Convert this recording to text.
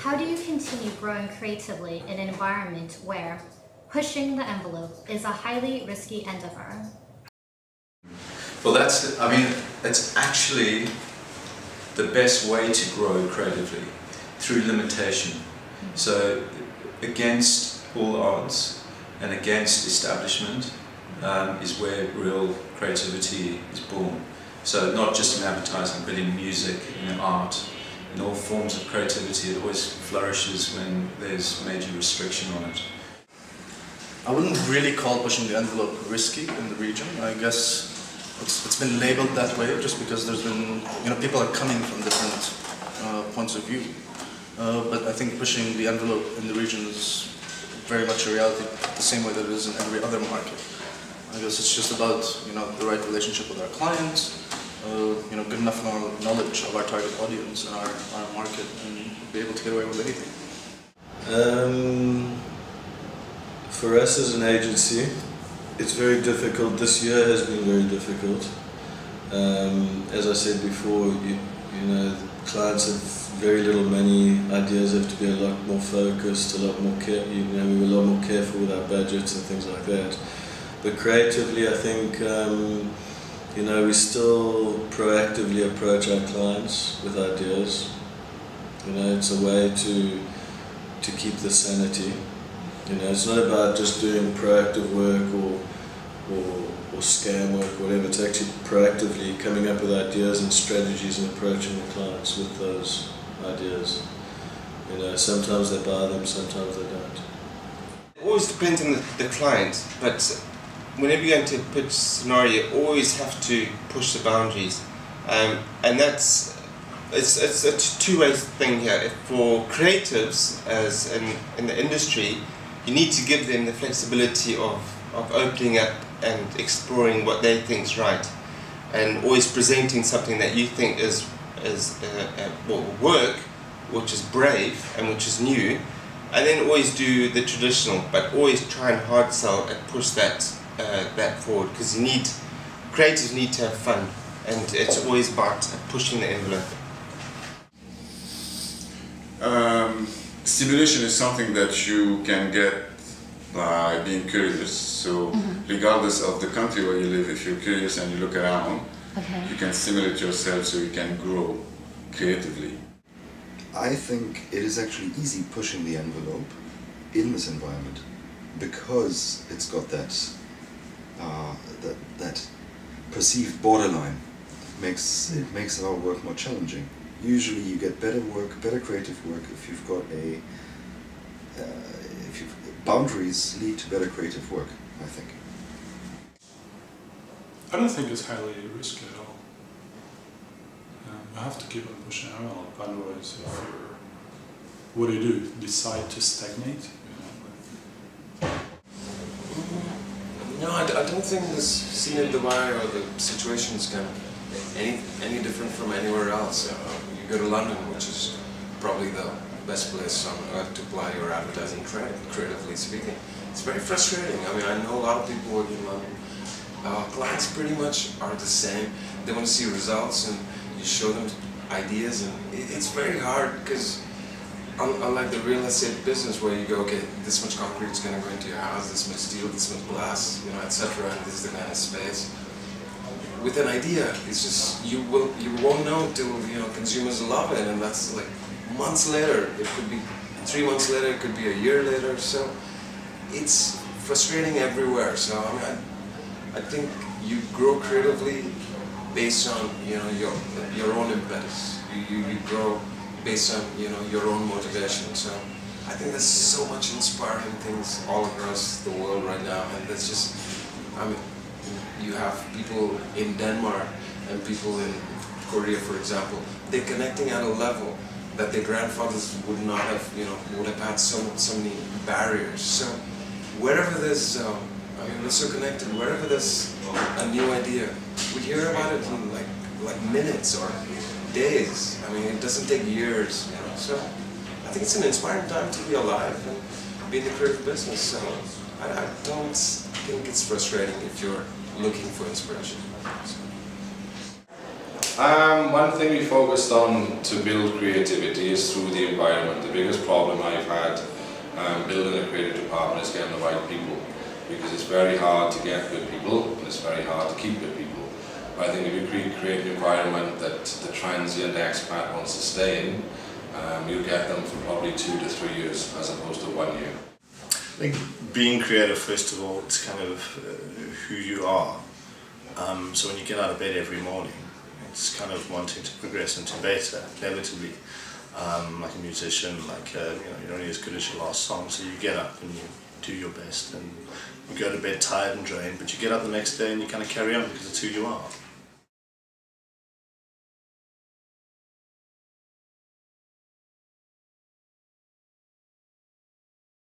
How do you continue growing creatively in an environment where pushing the envelope is a highly risky endeavor? Well, it's actually the best way to grow creatively, through limitation. So, against all odds and against establishment is where real creativity is born. So, not just in advertising, but in music, in art, in all forms of creativity. It always flourishes when there's major restriction on it. I wouldn't really call pushing the envelope risky in the region. I guess it's been labeled that way just because there's been, people are coming from different points of view. But I think pushing the envelope in the region is very much a reality, the same way that it is in every other market. I guess it's just about, the right relationship with our clients, good enough knowledge of our target audience and our market, and be able to get away with anything. For us as an agency, it's very difficult. This year has been very difficult. As I said before, clients have very little money. Ideas have to be a lot more focused, a lot more we were a lot more careful with our budgets and things like that. But creatively, I think we still proactively approach our clients with ideas. It's a way to keep the sanity. It's not about just doing proactive work or scam work or whatever. It's actually proactively coming up with ideas and strategies and approaching the clients with those ideas. Sometimes they buy them, sometimes they don't. It always depends on the client, but whenever you go into a pitch scenario, you always have to push the boundaries, and it's a two-way thing here. For creatives, as in the industry, you need to give them the flexibility of opening up and exploring what they think is right, and always presenting something that you think will work, which is brave and which is new, and then always do the traditional, but always try and hard sell and push that forward, because creatives need to have fun, and it's always about pushing the envelope. Stimulation is something that you can get by being curious. So regardless of the country where you live, if you're curious and you look around, you can stimulate yourself so you can grow creatively. I think it is actually easy pushing the envelope in this environment because it's got that perceived borderline. It makes our work more challenging. Usually you get better work, better creative work if you've got boundaries lead to better creative work, I think. I don't think it's highly risky at all. You have to keep on pushing the envelope, otherwise what do you do? Decide to stagnate? No, I don't think this scene in Dubai or the situation is kind of any different from anywhere else. You go to London, which is probably the best place on earth to apply your advertising creatively speaking. It's very frustrating. I mean, I know a lot of people working in London. Clients pretty much are the same. They want to see results, and you show them ideas, and it's very hard because unlike the real estate business where you go, okay, this much concrete is going to go into your house, this much steel, this much glass, etc., and this is the kind of space. With an idea, it's just you won't know till consumers love it, and that's like months later. It could be 3 months later, it could be a year later. So it's frustrating everywhere. So I mean, I think you grow creatively based on your own impetus. You grow based on your own motivation. So I think there's so much inspiring things all across the world right now, and that's just, I mean, you have people in Denmark and people in Korea, for example. They're connecting at a level that their grandfathers would not have, would have had so many barriers. So wherever there's, I mean, we're so connected. Wherever there's a new idea, we hear about it in like minutes or days. I mean, it doesn't take years. So I think it's an inspiring time to be alive and be in the creative business. So I don't think it's frustrating if you're looking for inspiration. So. One thing we focused on to build creativity is through the environment. The biggest problem I've had building a creative department is getting the right people, because it's very hard to get good people and it's very hard to keep good people. But I think if you create an environment that the transient expat wants to stay in, you'll get them for probably 2 to 3 years as opposed to 1 year. I think being creative, first of all, it's kind of who you are. So when you get out of bed every morning, it's kind of wanting to progress into better, inevitably. Like a musician, like you're only as good as your last song, so you get up and you do your best, and you go to bed tired and drained, but you get up the next day and you kind of carry on because it's who you are.